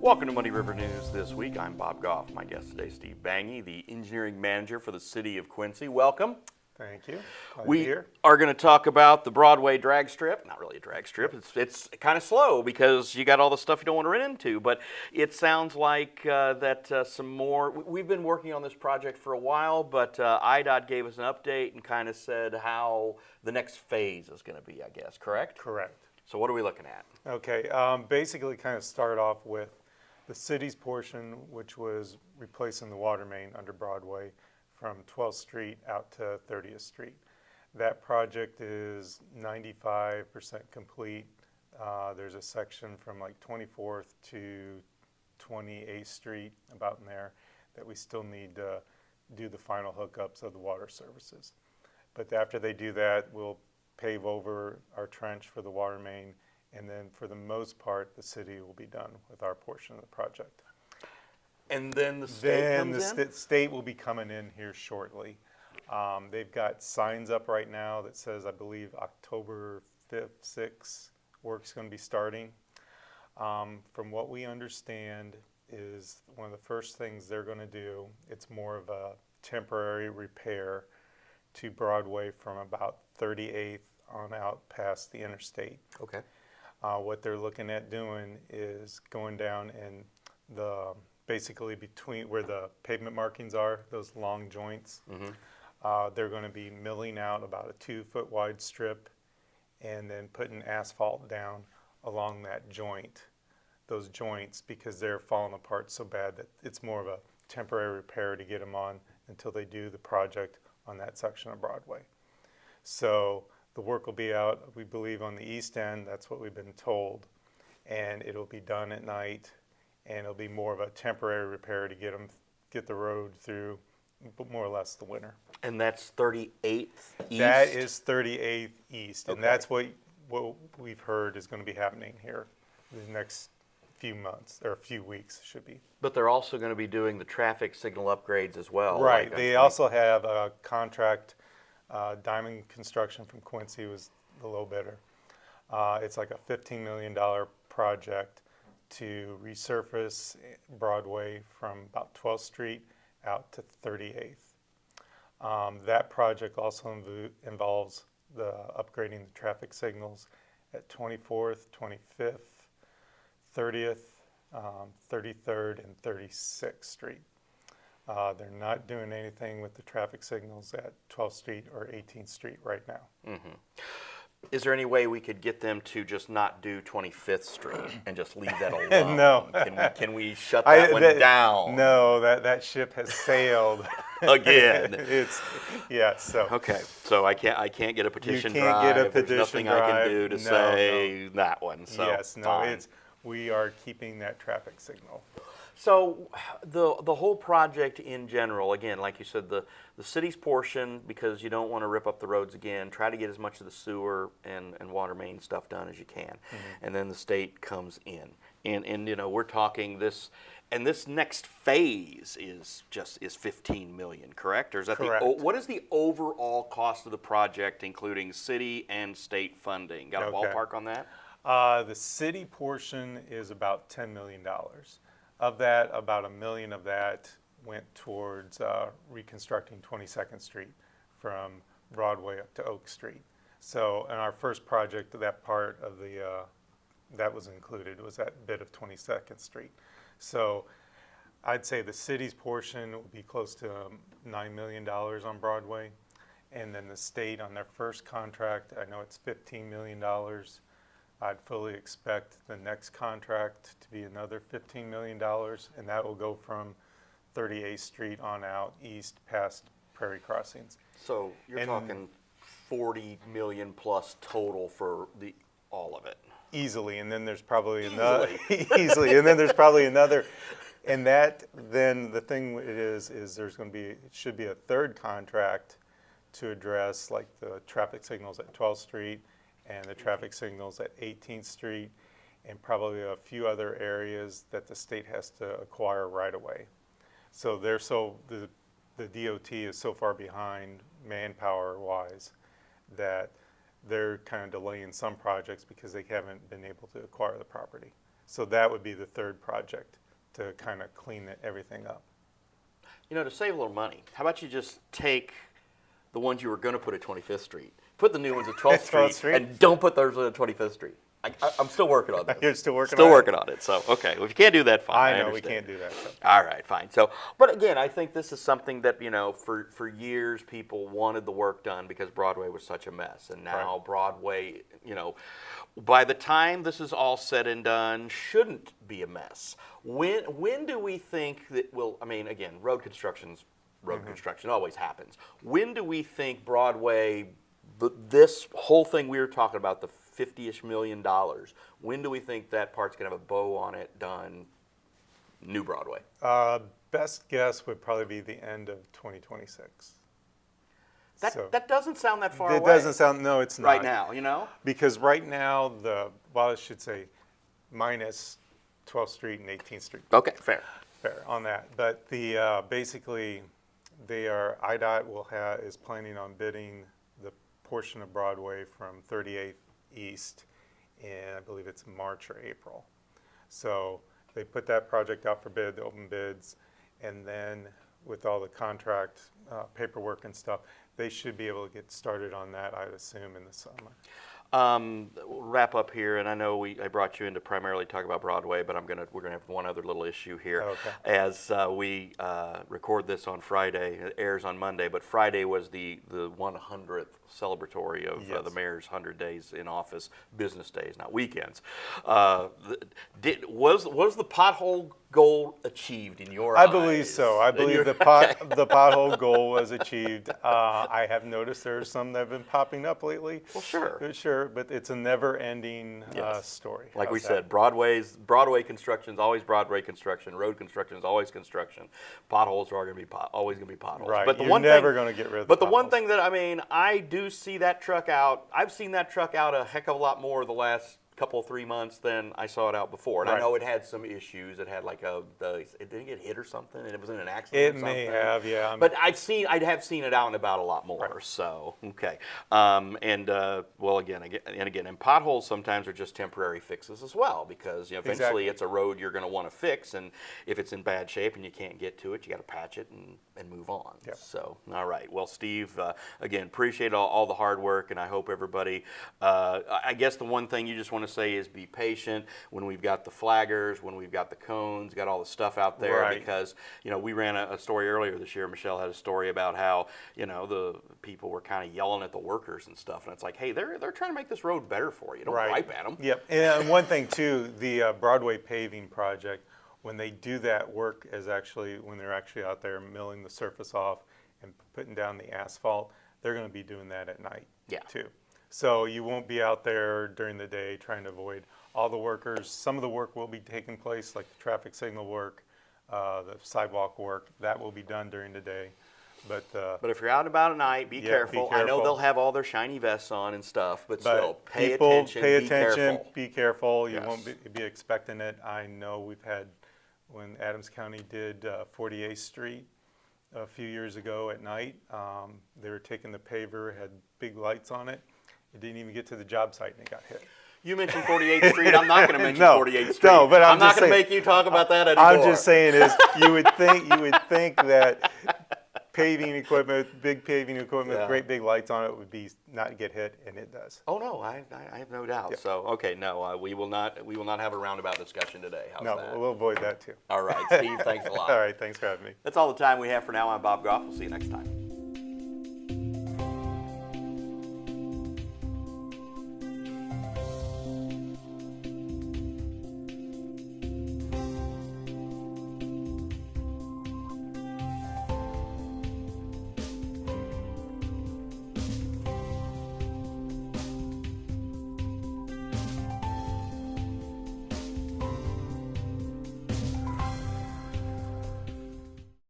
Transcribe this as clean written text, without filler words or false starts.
Welcome to Muddy River News this week. I'm Bob Goff. My guest today, Steve Bange, the engineering manager for the city of Quincy. Welcome. Thank you. We are going to talk about the Broadway drag strip. Not really a drag strip. It's kind of slow because you got all the stuff you don't want to run into. But it sounds like some more. We've been working on this project for a while, but IDOT gave us an update and kind of said how the next phase is going to be, I guess. Correct? Correct. So what are we looking at? Okay. Basically, kind of start off with the city's portion, which was replacing the water main under Broadway from 12th Street out to 30th Street. That project is 95% complete. There's a section from like 24th to 28th Street, about in there, that we still need to do the final hookups of the water services. But after they do that, we'll pave over our trench for the water main, and then for the most part, the city will be done with our portion of the project. And then the state comes in? The state will be coming in here shortly. They've got signs up right now that says, I believe, October 5th, 6th, work's going to be starting. From what we understand is one of the first things they're going to do, it's more of a temporary repair to Broadway from about 38th on out past the interstate. Okay. What they're looking at doing is going down and basically between where the pavement markings are, those long joints, they're going to be milling out about a 2-foot wide strip and then putting asphalt down along that joint, those joints, because they're falling apart so bad that it's more of a temporary repair to get them on until they do the project on that section of Broadway. So the work will be out, we believe, on the east end. That's what we've been told. And it'll be done at night, and it'll be more of a temporary repair to get the road through more or less the winter. And that's 38th East? That is 38th East, and Okay. that's what we've heard is going to be happening here the next few months, or a few weeks should be. But they're also going to be doing the traffic signal upgrades as well. Right. Like They also have a contract, Diamond Construction from Quincy was the low bidder. It's like a $15 million project to resurface Broadway from about 12th Street out to 38th. That project also involves the upgrading the traffic signals at 24th, 25th, 30th, 33rd, and 36th Street. They're not doing anything with the traffic signals at 12th Street or 18th Street right now. Mm-hmm. Is there any way we could get them to just not do 25th Street and just leave that alone? No. Can we shut that one down? No, that ship has sailed. Again. So. Okay, so I can't get a petition You can't drive. get a petition There's nothing drive. I can do to say that one. So Yes, no, fine. we are keeping that traffic signal. So the whole project in general, again, like you said, the city's portion, because you don't want to rip up the roads again, try to get as much of the sewer and water main stuff done as you can. And then the state comes in. And you know, we're talking this, and this next phase is 15 million, correct? Or is that Correct. what is the overall cost of the project, including city and state funding? Got a ballpark on that? The city portion is about $10 million. Of that, about $1 million of that went towards reconstructing 22nd Street from Broadway up to Oak Street. So in our first project, that part of that was included, was that bit of 22nd Street. So I'd say the city's portion will be close to $9 million on Broadway. And then the state on their first contract, I know it's $15 million. I'd fully expect the next contract to be another $15 million, and that will go from 38th Street on out east past Prairie Crossings. So you're talking 40 million plus total for all of it. Easily, and then there's probably another. Easily, and then there's probably another. And then the thing is there's going to be, it should be a third contract to address like the traffic signals at 12th Street and the traffic signals at 18th Street, and probably a few other areas that the state has to acquire right away. So the DOT is so far behind manpower-wise that they're kind of delaying some projects because they haven't been able to acquire the property. So that would be the third project to kind of clean everything up. You know, to save a little money, how about you just take the ones you were going to put at 25th Street, put the new ones at 12th 12th Street, Street? and don't put those at 25th Street. I'm still working on this. You're still working still on it? working on it. So, okay, well, if you can't do that, fine. I know we understand. can't do that. So. All right, fine. So, but again, I think this is something that, you know, for years people wanted the work done because Broadway was such a mess. And now Right. Broadway, you know, by the time this is all said and done, shouldn't be a mess. When do we think that will, I mean, again, road construction always happens. When do we think Broadway, this whole thing we were talking about, the $50-ish million, when do we think that part's going to have a bow on it done, new Broadway? Best guess would probably be the end of 2026. That doesn't sound that far It away. doesn't sound, no, it's not. Right now, you know? Because right now, well, I should say minus 12th Street and 18th Street. Okay, fair. Fair on that. But basically, IDOT is planning on bidding the portion of Broadway from 38th East in, I believe it's March or April. So they put that project out for bid, the open bids, and then with all the contract paperwork and stuff, they should be able to get started on that, I'd assume, in the summer. We'll wrap up here, and I know I brought you in to primarily talk about Broadway, but we're gonna have one other little issue here. Okay. As we record this on Friday, it airs on Monday, but Friday was the 100th celebratory of Yes. the mayor's 100 days in office, business days, not weekends. Was the pothole goal achieved in your eyes? I believe so. I believe the pothole goal was achieved. I have noticed there are some that have been popping up lately. Well, sure. Sure, but it's a never-ending Yes. story. Like we How's said, that? Broadway construction is always Broadway construction. Road construction is always construction. Potholes are always going to be potholes. Right. But the You're one never thing, going to get rid of But the the one potholes. thing that, I mean, I do see that truck out. I've seen that truck out a heck of a lot more the last couple 3 months than I saw it out before. And I Right. know it had some issues. It had like it didn't get hit or something, and it was in an accident. It or may something. have, yeah. But I have seen it out and about a lot more. Right. So okay, well again, potholes sometimes are just temporary fixes as well, because eventually Exactly. it's a road you're going to want to fix, and if it's in bad shape and you can't get to it, you got to patch it and move on. Yep. So all right, well Steve, again, appreciate all the hard work, and I hope everybody. I guess the one thing you just want to say is be patient when we've got the flaggers, when we've got the cones, got all the stuff out there, Right. because we ran a story earlier this year. Michelle had a story about how the people were kind of yelling at the workers and stuff, and it's like, hey, they're trying to make this road better for you. Don't Right. wipe at them. Yep. And one thing too, the Broadway paving project, when they do that work, when they're actually out there milling the surface off and putting down the asphalt, they're going to be doing that at night. Yeah. Too. So you won't be out there during the day trying to avoid all the workers. Some of the work will be taking place, like the traffic signal work, the sidewalk work. That will be done during the day. But if you're out and about at night, be Yeah, be careful. I know careful. they'll have all their shiny vests on and stuff, but still, pay people, attention. pay be attention, careful. be careful. You Yes. won't be expecting it. I know we've had, when Adams County did 48th Street a few years ago at night, they were taking the paver, had big lights on it. It didn't even get to the job site and it got hit. You mentioned 48th Street. I'm not going to mention No, 48th Street. no, but I'm not just going to saying- make you talk about that anymore. I'm just saying is you would think that paving equipment, big paving equipment, Yeah. great big lights on it would be not get hit, and it does. Oh no, I have no doubt. Yep. So okay, no, we will not have a roundabout discussion today. How's No, that? we'll avoid that too. All right, Steve. Thanks a lot. All right, thanks for having me. That's all the time we have for now. I'm Bob Goff. We'll see you next time.